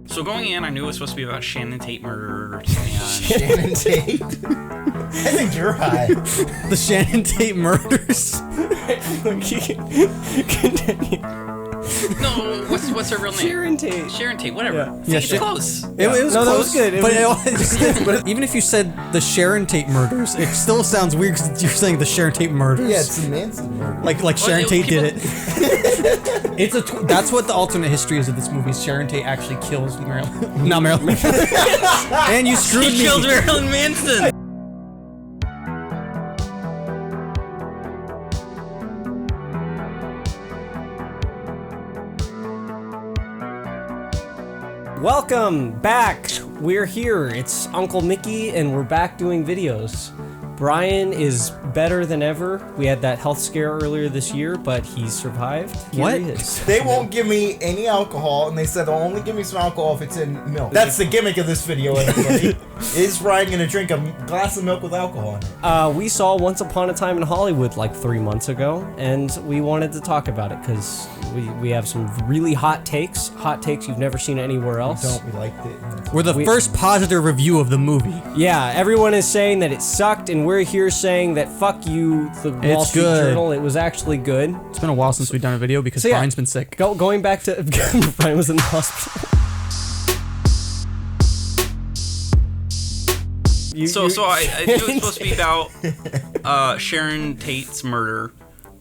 So going in, I knew it was supposed to be about Shannon Tate murders and Shannon Tate? I think you're high. The Shannon Tate murders. Continue. no, what's her real name? Sharon Tate. Sharon Tate, whatever. Yeah. See, Yeah, it's close. It was No, close, that was good. But even if you said the Sharon Tate murders, it still sounds weird because you're saying the Sharon Tate murders. Yeah, it's the Manson murder. Like Sharon Tate did people- it. It's that's what the alternate history is of this movie. Sharon Tate actually kills Marilyn. Not Marilyn. And you screwed He me. killed Marilyn Manson. Welcome back. We're here. It's Uncle Mickey, and we're back doing videos. Brian is better than ever. We had that health scare earlier this year, but he's survived. Here What? he is. They won't give me any alcohol, and they said they'll only give me some alcohol if it's in milk. That's the gimmick of this video, everybody. Is Ryan gonna drink a glass of milk with alcohol in it? We saw Once Upon a Time in Hollywood like 3 months ago, and we wanted to talk about it because we have some really hot takes you've never seen anywhere else. We liked it. We're the first positive review of the movie. Yeah, everyone is saying that it sucked, and we're here saying that fuck you, the Wall Street good. Journal. It was actually good. It's been a while since we've done a video because So, yeah. Brian's been sick. Going back to Brian was in the hospital. So I knew it was supposed to be about Sharon Tate's murder,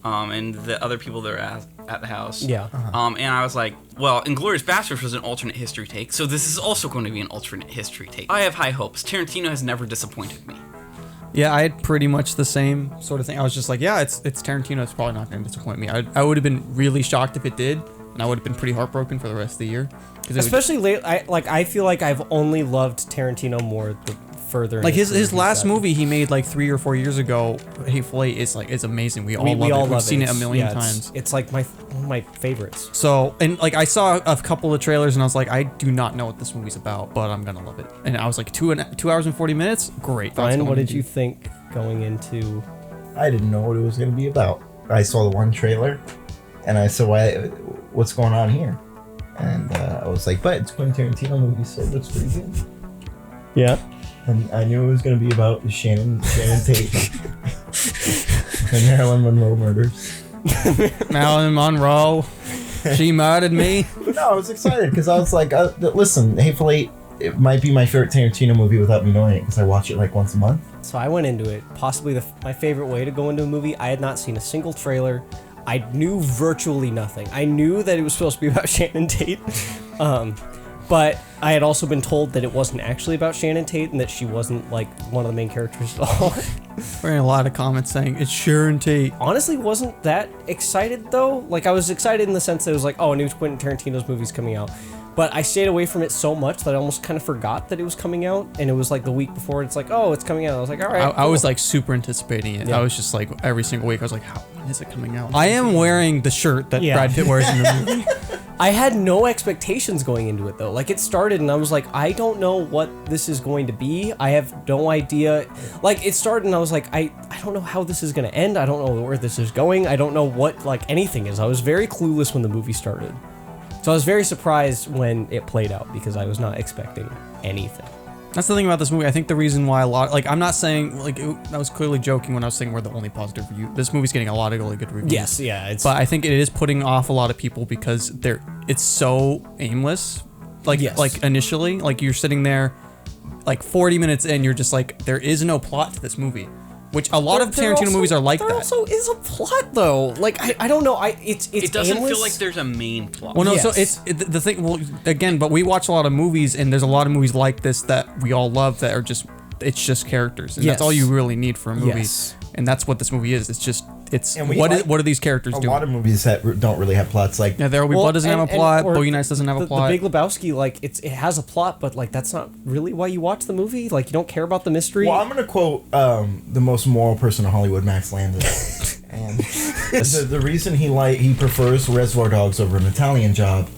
and the other people that are at the house. Yeah. And I was like, well, Inglourious Basterds was an alternate history take, so this is also going to be an alternate history take. I have high hopes. Tarantino has never disappointed me. Yeah, I had pretty much the same sort of thing. I was just like, yeah, it's Tarantino. It's probably not going to disappoint me. I would have been really shocked if it did, and I would have been pretty heartbroken for the rest of the year. Especially late. I feel like I've only loved Tarantino more the further. Like his last movie. movie he made like 3 or 4 years ago, Hateful Eight, is amazing. We all love it. We've seen it a million times. It's like one of my favorites. So, and like I saw a couple of trailers and I was like, I do not know what this movie's about, but I'm gonna love it. And I was like, 2 hours and 40 minutes, great. Brian, what did you think going into? I didn't know what it was gonna be about. I saw the one trailer, and I said, what's going on here? And I was like, but it's Quentin Tarantino movie, so it looks pretty good. Yeah. And I knew it was going to be about the Shannon Tate and Marilyn Monroe murders. Marilyn Monroe, she murdered me. But no, I was excited because I was like, listen, Hateful Eight, it might be my favorite Tarantino movie without me knowing it because I watch it like once a month. So I went into it possibly my favorite way to go into a movie. I had not seen a single trailer. I knew virtually nothing. I knew that it was supposed to be about Shannon Tate. But I had also been told that it wasn't actually about Shannon Tate and that she wasn't like one of the main characters at all. We're getting a lot of comments saying it's Sharon Tate. Honestly, wasn't that excited though. Like I was excited in the sense that it was like, oh, a new Quentin Tarantino's movie's coming out. But I stayed away from it so much that I almost kind of forgot that it was coming out. And it was like the week before, it's like, oh, it's coming out. I was like, all right. I was like super anticipating it. Yeah. I was just like every single week I was like, when is it coming out? I am wearing the shirt that Yeah. Brad Pitt wears in the movie. I had no expectations going into it though. Like it started and I was like, I don't know what this is going to be. I have no idea. Like it started and I was like, I don't know how this is going to end. I don't know where this is going. I don't know what like anything is. I was very clueless when the movie started. So I was very surprised when it played out because I was not expecting anything. That's the thing about this movie. I think the reason why I'm not saying like I was clearly joking when I was saying we're the only positive review. This movie's getting a lot of really good reviews. Yes, yeah. But I think it is putting off a lot of people because it's so aimless. Like Yes. like initially, like you're sitting there, like 40 minutes in, you're just like there is no plot to this movie. Which a lot of Tarantino movies are like there that. There also is a plot though. Like I don't know. It doesn't aimless. feel like there's a main plot. Well, no, Yes. so the thing. Well, again, but we watch a lot of movies, and there's a lot of movies like this that we all love that are it's just characters, and that's all you really need for a movie. Yes. And that's what this movie is. And what are these characters doing? A lot of movies that don't really have plots, like Yeah, There Will Be Blood doesn't have a plot. Boogie Nights doesn't have a plot. The Big Lebowski, like it has a plot, but like that's not really why you watch the movie. Like you don't care about the mystery. Well, I'm gonna quote the most moral person in Hollywood, Max Landis, and the reason he prefers Reservoir Dogs over an Italian Job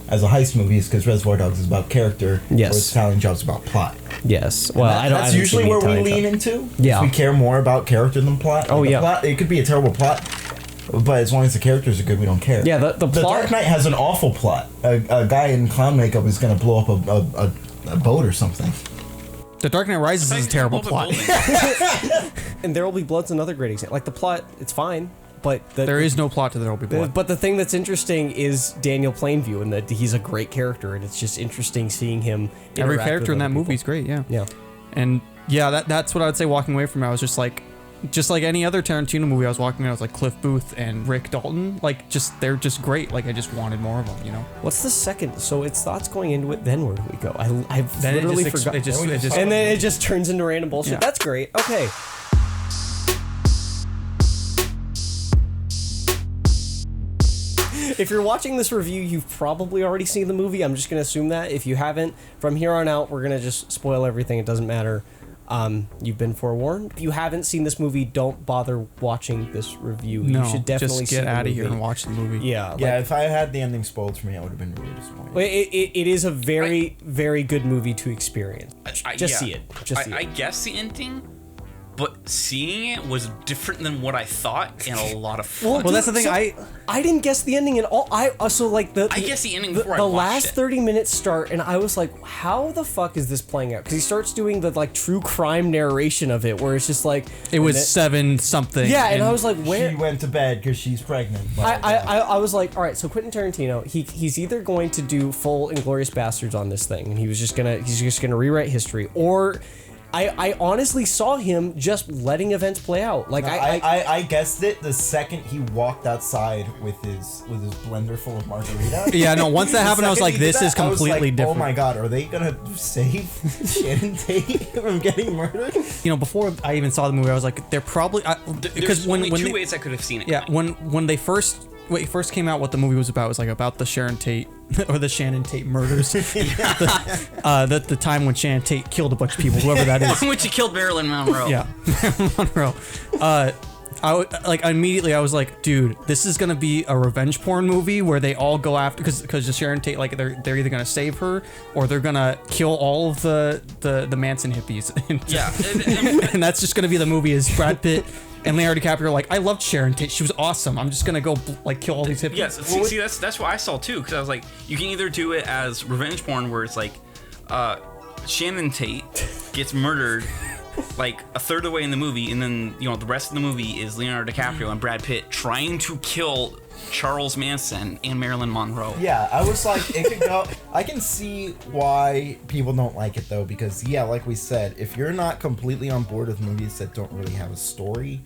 as a heist movie is because Reservoir Dogs is about character, Yes. whereas Italian Job's about plot. Yes. Well, That's usually where we lean into. Yeah. We care more about character than plot. Oh, Like, yeah. Plot, it could be a terrible plot, But as long as the characters are good, we don't care. Yeah, the plot. Dark Knight has an awful plot. A guy in clown makeup is going to blow up a boat or something. The Dark Knight Rises is a terrible plot. And There Will Be Blood's another great example. Like, the plot, it's fine, but... There is no plot to There Will Be Blood. But the thing that's interesting is Daniel Plainview, and that he's a great character, and it's just interesting seeing him Every interact character with in that other movie is people. great, yeah. Yeah. And yeah, that's what I would say walking away from it. I was just like any other Tarantino movie I was walking away, I was like Cliff Booth and Rick Dalton, like they're just great. Like I just wanted more of them, you know? What's the second? So it's thoughts going into it, then where do we go? I've Then literally it just, forgot. it just And then it just turns into random bullshit. Yeah. That's great. Okay. If you're watching this review, you've probably already seen the movie. I'm just going to assume that. If you haven't, from here on out, we're going to just spoil everything. It doesn't matter. You've been forewarned. If you haven't seen this movie, don't bother watching this review. No, You should definitely just get out of here and watch. watch the movie. Yeah. Yeah, if I had the ending spoiled for me, I would have been really disappointed. It is a very, very good movie to experience. Just see it. Just see it. I guess the ending, but seeing it was different than what I thought and a lot of fun. Well, that's the thing. I didn't guess the ending at all. I guessed the ending before I the watched last it. 30 minutes start, and I was like, how the fuck is this playing out? Because he starts doing the like true crime narration of it, where it's just like It was 7 something. yeah, and I was like, where? She went to bed because she's pregnant. I was like, all right, so Quentin Tarantino, he's either going to do full Inglourious Bastards on this thing, and he's just gonna rewrite history, or I honestly saw him just letting events play out. Like I guessed it the second he walked outside with his blender full of margarita. Yeah, no, once that happened, I was like, this is completely different. Oh my god, are they gonna save Shannon Tate from getting murdered? You know, before I even saw the movie, I was like, they're probably There's only two ways I could have seen it. Yeah, when it first came out, what the movie was about the Sharon Tate or the Shannon Tate murders. the time when Shannon Tate killed a bunch of people, whoever that is. When she killed Marilyn Monroe. Yeah, Monroe. Immediately I was like, dude, this is gonna be a revenge porn movie where they all go after because the Sharon Tate, like they're either gonna save her or they're gonna kill all of the Manson hippies. Yeah, And that's just gonna be the movie. Is Brad Pitt and Leonardo DiCaprio are like, I loved Sharon Tate, she was awesome, I'm just gonna go kill all these hippies. Yes, see, that's what I saw too. Because I was like, you can either do it as revenge porn, where it's like, Shannon Tate gets murdered like a third of the way in the movie, and then the rest of the movie is Leonardo DiCaprio and Brad Pitt trying to kill Charles Manson and Marilyn Monroe. Yeah, I was like, it could go. I can see why people don't like it though, because like we said, if you're not completely on board with movies that don't really have a story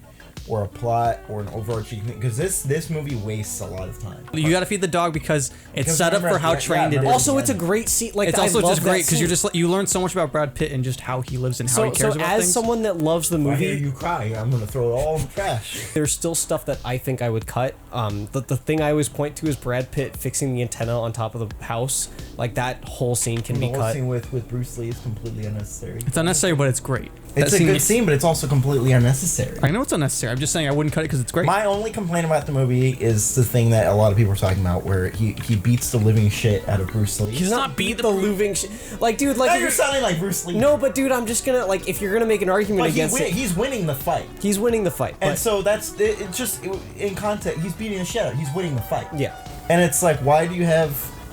or a plot or an overarching thing, because this movie wastes a lot of time. You gotta feed the dog because it's set up for how trained it is. Also, it's a great scene. Like, It's also I love just great because that scene. you learn so much about Brad Pitt and just how he lives and how he cares about as things. someone that loves the I hear movie, you cry, I'm gonna throw it all in the trash. there's still stuff that I think I would cut. The thing I always point to is Brad Pitt fixing the antenna on top of the house. Like, that whole scene can be The whole cut. scene with Bruce Lee is completely unnecessary. It's unnecessary, but it's great. It's a good scene, but it's also completely unnecessary. I know it's unnecessary. I'm just saying I wouldn't cut it because it's great. My only complaint about the movie is the thing that a lot of people are talking about, where he beats the living shit out of Bruce Lee. He's not beat the living shit. Like, dude, like, Now you're sounding like Bruce Lee. no, but dude, I'm just gonna, like, if you're gonna make an argument But against it, he's winning the fight. he's winning the fight. And But, so it's just in context, he's beating the shit out. He's winning the fight. yeah. And it's like, why do you have,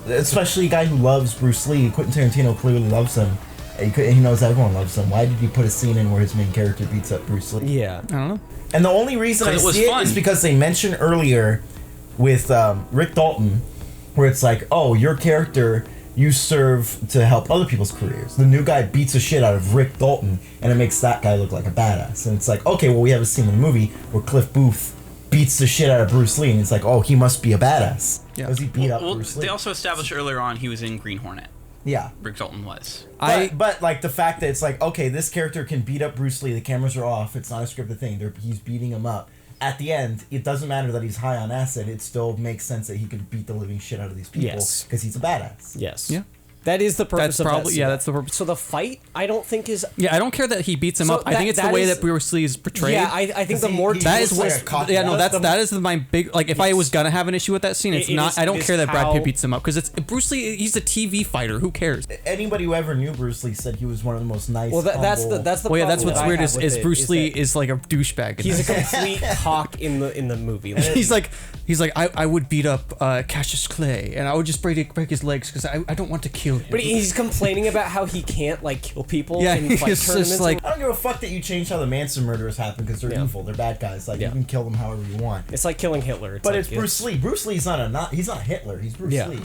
especially a guy who loves Bruce Lee, Quentin Tarantino clearly loves him. And he knows everyone loves him. Why did you put a scene in where his main character beats up Bruce Lee? Yeah. I don't know. And the only reason I 'Cause it was see fun. it is because they mentioned earlier with Rick Dalton, where it's like, oh, your character, you serve to help other people's careers. The new guy beats the shit out of Rick Dalton, and it makes that guy look like a badass. And it's like, okay, well, we have a scene in the movie where Cliff Booth beats the shit out of Bruce Lee, and it's like, oh, he must be a badass. Yeah. Because he beat up Bruce Lee. They also established earlier on he was in Green Hornet. Yeah. Rick Dalton was. But like the fact that it's like, okay, this character can beat up Bruce Lee, the cameras are off, it's not a scripted thing, he's beating him up. At the end, it doesn't matter that he's high on acid, it still makes sense that he could beat the living shit out of these people Yes. because he's a badass. Yes. Yeah. That is the purpose That's of probably that scene. yeah. That's the purpose. So the fight, I don't think is. Yeah, I don't care that he beats him So up. I think it's the that way is- that Bruce Lee is portrayed. Yeah, I think the he- more he that looks is like what. a cop. Yeah, no, The- that is my big like. If I was gonna have an issue with that scene, it's It not. is- I don't it is care that Brad how- Pitt beats him up because it's Bruce Lee. He's a TV fighter. Who cares? Anybody who ever knew Bruce Lee said he was one of the most nice. Well, that's humble- the that's the. Well, yeah, problem that's what's that I weird have is, with is it, Bruce Lee that is like a douchebag. in He's a this. complete cock in the movie. Like, He's like I would beat up Cassius Clay and I would just break his legs because I don't want to kill him. but he's complaining about how he can't like kill people Yeah, in fight he's just tournaments. like- I don't give a fuck that you changed how the Manson murders happen because they're Yeah. evil. They're bad guys. Like Yeah. you can kill them however you want. it's like killing Hitler. But like, it's Bruce Lee. Bruce Lee's he's not Hitler. He's Bruce Yeah. Lee.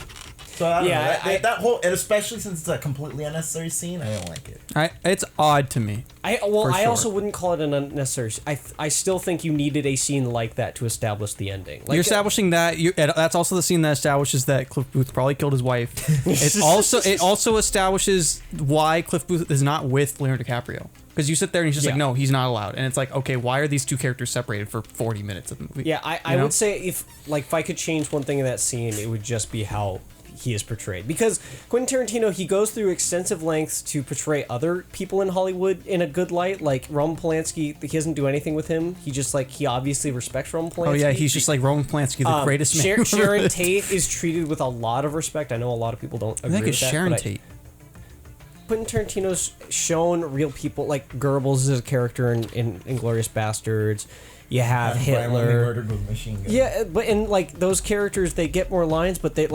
So I don't Yeah, know. I- That whole, and especially since it's a completely unnecessary scene, I don't like it. It's odd to me. I For sure. also wouldn't call it an unnecessary. I still think you needed a scene like that to establish the ending. Like, You're establishing that. That's also the scene that establishes that Cliff Booth probably killed his wife. It also establishes why Cliff Booth is not with Leonardo DiCaprio. Because you sit there and he's just like, Yeah. no, he's not allowed. And it's like, okay, why are these two characters separated for 40 minutes of the movie? Yeah, I You know? would say if I could change one thing in that scene, it would just be how he is portrayed. Because Quentin Tarantino, he goes through extensive lengths to portray other people in Hollywood in a good light. Like Roman Polanski, he doesn't do anything with him. He just he obviously respects Roman Polanski. Oh yeah, he's just like Roman Polanski, the greatest man. Sharon Tate is treated with a lot of respect. I know a lot of people don't agree I think with it's that. Sharon but Tate. Quentin Tarantino's shown real people, like Goebbels is a character in Inglourious Bastards. You have Violently Hitler. murdered with a machine gun. Yeah, but in like those characters, they get more lines, but they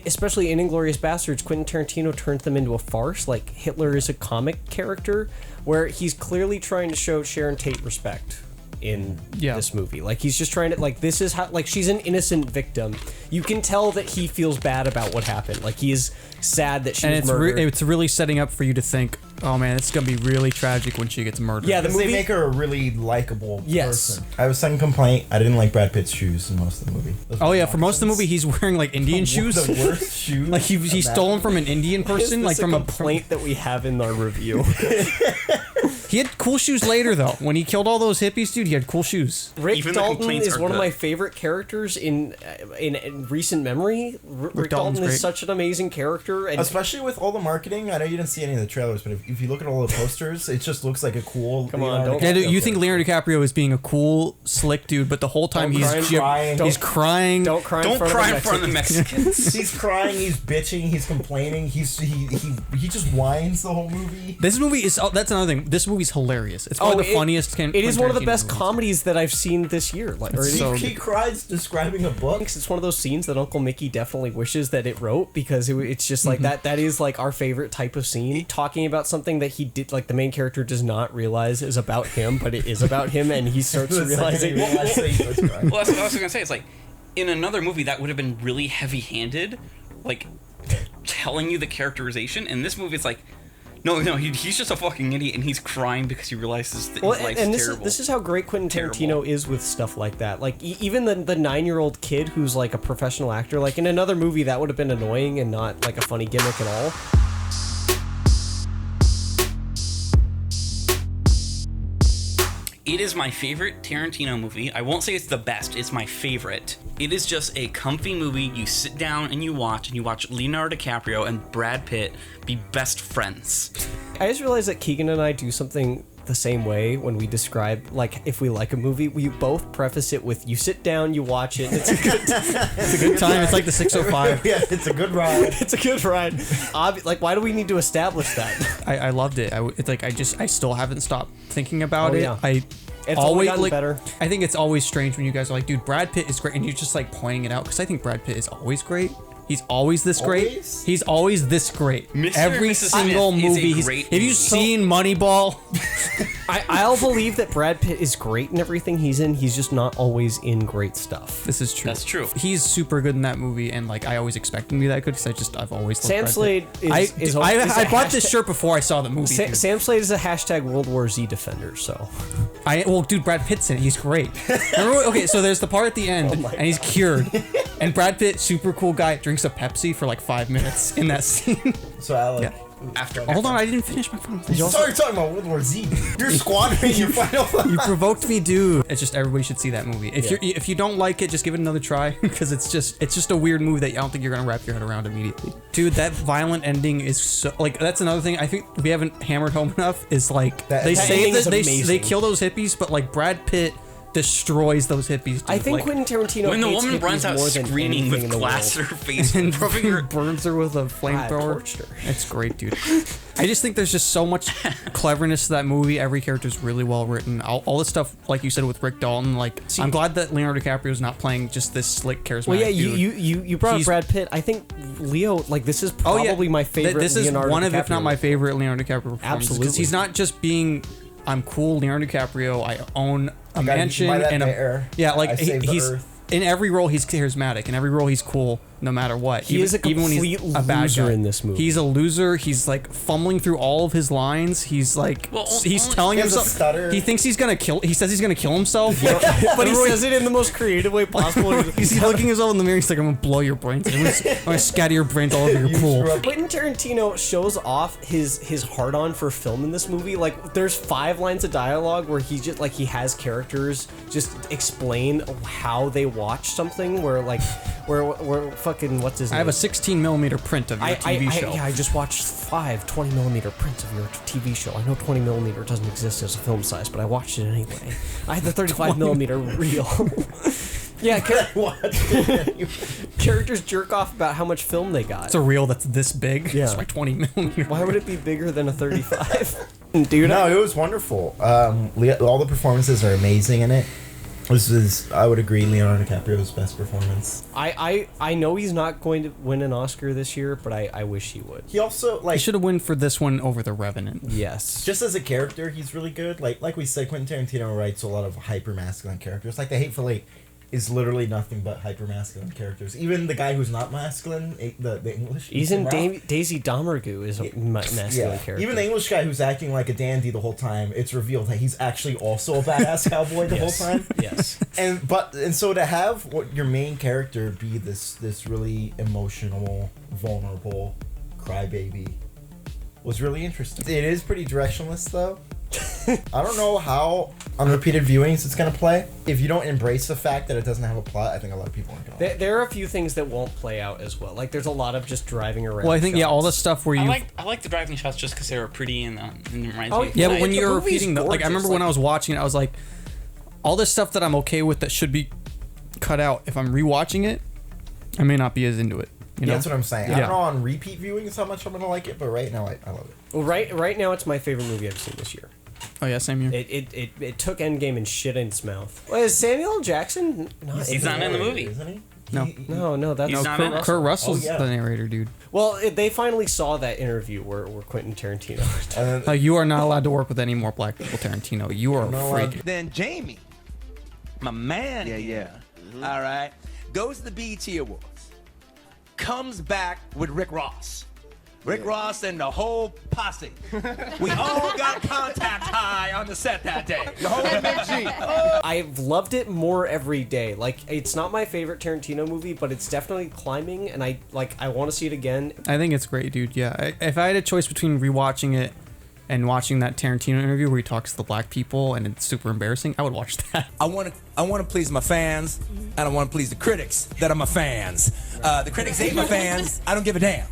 especially in Inglourious Bastards, Quentin Tarantino turns them into a farce. Like Hitler is a comic character, where he's clearly trying to show Sharon Tate respect in this movie. Like he's just trying to this is how she's an innocent victim. You can tell that he feels bad about what happened. Like he is sad that she was murdered. It's really setting up for you to think, oh man, it's gonna be really tragic when she gets murdered. Yeah, the Because they movie- make her a really likable Yes. person. I have a second complaint. I didn't like Brad Pitt's shoes in most of the movie. Those Oh were yeah, for most of the nonsense. movie, he's wearing like Indian shoes. The worst shoes. Like he stole them from an Indian person, Is like this from a a complaint that we have in our review. He had cool shoes later though. When he killed all those hippies, dude, he had cool shoes. Rick Even the Dalton complaints is are one of good. my favorite characters in recent memory. Rick Dalton's Dalton is great. such an amazing character, and Especially with all the marketing. I know you didn't see any of the trailers, but if you look at all the posters, it just looks like a cool. Come on, Leonardo don't- Yeah, DiCaprio dude, you think character. Leonardo DiCaprio is being a cool, slick dude, but the whole time Don't he's cry, don't- he's crying. don't cry. Don't in front cry of in front of the Mexicans. He's crying, he's bitching, he's complaining, he just whines the whole movie. This movie is that's another thing. This movie's hilarious. It's probably the funniest. It is one of the Tarantino best movies. comedies that I've seen this year. Like, or so He cries describing a book. it's one of those scenes that Uncle Mickey definitely wishes that it wrote because it's just like Mm-hmm. that is like our favorite type of scene, talking about something that he did, like the main character does not realize is about him, but it is about him, and he starts The second realizing. he realized that he starts crying. Well, that's what I was gonna say. It's like in another movie that would have been really heavy-handed, like telling you the characterization. In this movie, it's like, no, he's just a fucking idiot, and he's crying because he realizes that Well, his life's and terrible. this is how great Quentin Terrible. Tarantino is with stuff like that. Like even the 9-year-old kid who's like a professional actor. Like in another movie, that would have been annoying and not like a funny gimmick at all. It is my favorite Tarantino movie. I won't say it's the best, it's my favorite. It is just a comfy movie. You sit down and you watch Leonardo DiCaprio and Brad Pitt be best friends. I just realized that Keegan and I do something the same way when we describe, like, if we like a movie, we both preface it with, you sit down, you watch it, and it's a good, It's a good time. It's like the 605. Yeah, it's a good ride. it's a good ride. Like, why do we need to establish that? I loved it. It's like I still haven't stopped thinking about Oh, it. yeah. It's always only gotten like better. I think it's always strange when you guys are like, dude, Brad Pitt is great, and you're just like pointing it out because I think Brad Pitt is always great. He's always this great. Always? He's always this great. Mr. and Every Mrs. single Smith is a movie. great Have you movie. seen Moneyball? I'll believe that Brad Pitt is great in everything he's in. He's just not always in great stuff. This is true. That's true. He's super good in that movie, and like I always expect him to be that good because I've always loved Sam Brad Slade Pitt. is I a bought this hashtag- shirt before I saw the movie. dude. Sam Slade is a hashtag World War Z defender, so. Well, dude, Brad Pitt's in it. He's great. Remember, okay, so there's the part at the end, and he's cured, And Brad Pitt, super cool guy, drinks a Pepsi for like 5 minutes in that scene. So Alec. Hold on, I didn't finish my final thought. Sorry, talking about World War Z. You're squandering your final thought. You provoked me, dude. It's just everybody should see that movie. If you don't like it, just give it another try because it's just a weird movie that I don't think you're gonna wrap your head around immediately. Dude, that violent ending is so like that's another thing I think we haven't hammered home enough is like they say that they kill those hippies, but like Brad Pitt destroys those hippies. Dude. I think like, Quentin Tarantino when the hates woman hippies runs out more than screaming anything with in the glass in world. her face and rubbing her burns her with a flamethrower. torched her. It's great, dude. I just think there's just so much cleverness to that movie. Every character's really well written. All the stuff, like you said, with Rick Dalton. Like, I'm glad that Leonardo DiCaprio's not playing just this slick, charismatic. Well, yeah, dude. you brought up Brad Pitt. I think Leo, like this is probably my favorite. This is Leonardo one of, DiCaprio if not my favorite, Leonardo DiCaprio performances. Absolutely, because he's not just being, I'm cool, Leonardo DiCaprio. I own a mansion and he's in every role he's charismatic. In every role he's cool, no matter what. He is a complete loser in this movie. He's a loser. He's like fumbling through all of his lines. He's like he's telling himself he thinks he's gonna kill. He says he's gonna kill himself, but he says it in the most creative way possible. He's looking himself in the mirror. He's like, I'm gonna blow your brains. I'm gonna scatter your brains all over your pool. Quentin Tarantino shows off his hard on for film in this movie. Like, there's 5 lines of dialogue where he just like he has characters just explain how they watch something. Where fucking what's his name? I have a 16mm print of your TV show. I just watched 5 20mm prints of your TV show. I know 20mm doesn't exist as a film size, but I watched it anyway. I had the 35mm reel. Yeah, characters jerk off about how much film they got. It's a reel that's this big. Yeah. It's my 20mm. Why would it be bigger than a 35? Dude, no, it was wonderful. All the performances are amazing in it. This is, I would agree, Leonardo DiCaprio's best performance. I know he's not going to win an Oscar this year, but I wish he would. He also He should have won for this one over The Revenant. Yes. Just as a character, he's really good. Like we said, Quentin Tarantino writes a lot of hyper masculine characters. Like The Hateful Eight is literally nothing but hyper masculine characters. Even the guy who's not masculine, the English. Even Daisy Domergue is a masculine character. Even the English guy who's acting like a dandy the whole time, it's revealed that he's actually also a badass cowboy the whole time. Yes. And so to have your main character be this really emotional, vulnerable crybaby was really interesting. It is pretty directionless though. I don't know how on repeated viewings it's gonna play. If you don't embrace the fact that it doesn't have a plot, I think a lot of people aren't gonna. There are a few things that won't play out as well. Like there's a lot of just driving around. Well, I think shots. all the stuff where you I like the driving shots just because they were pretty and it reminds me. Of yeah, but when the you're movie's repeating them, like I remember gorgeous, when I was watching it, I was like, all this stuff that I'm okay with that should be cut out. If I'm rewatching it, I may not be as into it. You know? That's what I'm saying. Yeah. I don't know on repeat viewings how much I'm gonna like it, but right now I love it. Well, right now it's my favorite movie I've seen this year. Oh yeah, same here. It took Endgame and shit in its mouth. Well, is Samuel L. Jackson not? He's not in the movie, isn't he? No. That's He's not in it. Kurt Russell's Oh, yeah. the narrator, dude. Well, they finally saw that interview where Quentin Tarantino. You are not allowed to work with any more black people, Tarantino. You are a freak. Then Jamie, my man, all right, goes to the BET Awards, comes back with Rick Ross. Rick Ross and the whole posse. We all got contact high on the set that day. The whole MG. I've loved it more every day. Like, it's not my favorite Tarantino movie, but it's definitely climbing, and I want to see it again. I think it's great, dude. Yeah, if I had a choice between rewatching it and watching that Tarantino interview where he talks to the black people and it's super embarrassing, I would watch that. I want to please my fans, and I want to please the critics that are my fans. The critics ain't my fans. I don't give a damn.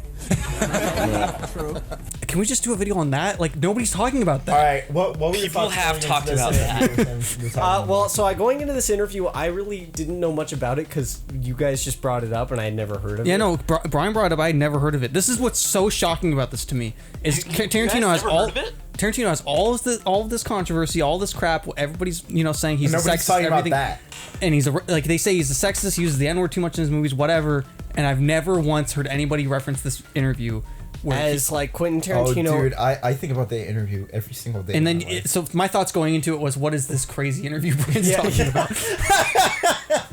Can we just do a video on that? Like, nobody's talking about that. All right, what were your People thoughts have going talked into about this interview? Well, going into this interview, I really didn't know much about it because you guys just brought it up and I had never heard of it. Yeah, no, Brian brought it up. I had never heard of it. This is what's so shocking about this to me is Tarantino has never all. heard of it? Tarantino has all of this controversy, all this crap. Everybody's saying he's a Nobody's sexist, talking about everything, that. and he's like they say he's a sexist. He uses the N-word too much in his movies, whatever. And I've never once heard anybody reference this interview As like Quentin Oh, Tarantino. dude, I think about the interview every single day. And of then, my life. so my thoughts going into it was, what is this crazy interview Brian's talking about?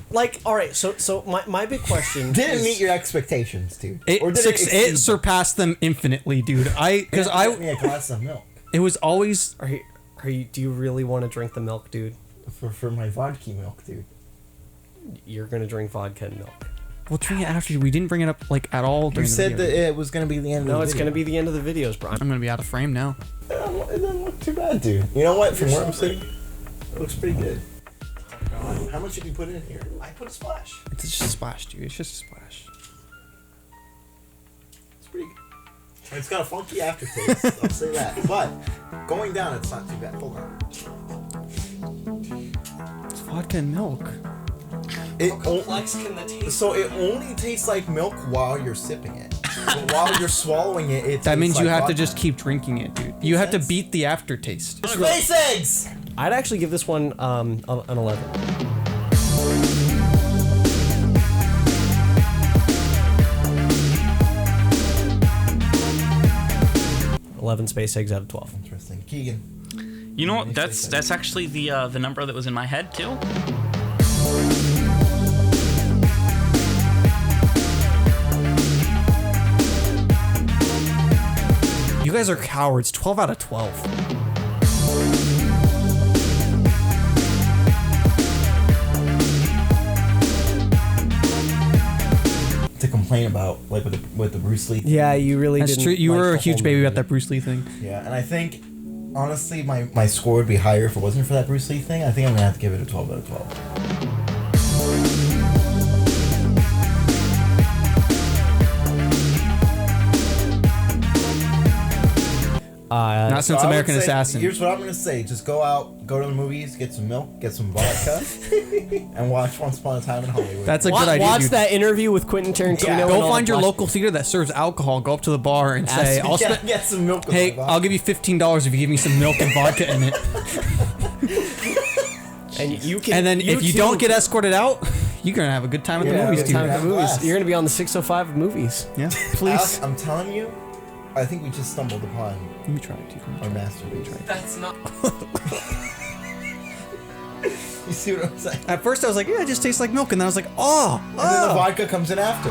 Like, all right, so my big question didn't is, meet your expectations, dude. Or did It exceed surpassed them infinitely, dude. Because Get me a glass of milk it was always. Are you? Do you really want to drink the milk, dude? for my vodka milk, dude. You're gonna drink vodka and milk. We'll drink it after. We didn't bring it up like at all during You the said video. that it was gonna be the end. No, of the it's video. gonna be the end of the videos, Brian. I'm gonna be out of frame now. It doesn't look too bad, dude. You know what? From where I'm sitting, it looks pretty good. How much did you put in here? I put a splash. It's just a splash, dude. It's just a splash. It's pretty good. It's got a funky aftertaste, I'll say that. But going down, it's not too bad. Hold on. It's vodka and milk. How complex can the taste? So it only tastes like milk while you're sipping it. But while you're swallowing it, it That means tastes you like have to vodka. just keep drinking it, dude. You have to sense. beat the aftertaste. Space eggs! I'd actually give this one an 11. Space eggs out of 12. Interesting. Keegan. You know what? That's actually the number that was in my head too. You guys are cowards. 12 out of 12. To complain about, like with the Bruce Lee thing. Yeah, you really That's didn't. true. You like were the a huge whole baby movie. about that Bruce Lee thing. Yeah, and I think, honestly, my score would be higher if it wasn't for that Bruce Lee thing. I think I'm gonna have to give it a 12 out of 12. Not since So I would American say- Assassin. Here's what I'm gonna say: just go out, go to the movies, get some milk, get some vodka, and watch Once Upon a Time in Hollywood. That's a good idea. Watch dude. that interview with Quentin Tarantino. Yeah. and Go all find the your black- local theater that serves alcohol. Go up to the bar and say, "I'll yeah, spend." get some milk. With Hey, my vodka. I'll give you $15 if you give me some milk and vodka in it. And you can. And then if you too- don't get escorted out, you're gonna have a good time at the Yeah, movies, good dude. time at the Have a movies. blast. You're gonna be on the 605 of movies. Yeah, Alex, please. I'm telling you, I think we just stumbled upon Let me try it, dude. our masterpiece. That's not. You see what I'm saying? At first, I was like, "Yeah, it just tastes like milk," and then I was like, "Oh, And then the oh." vodka comes in after.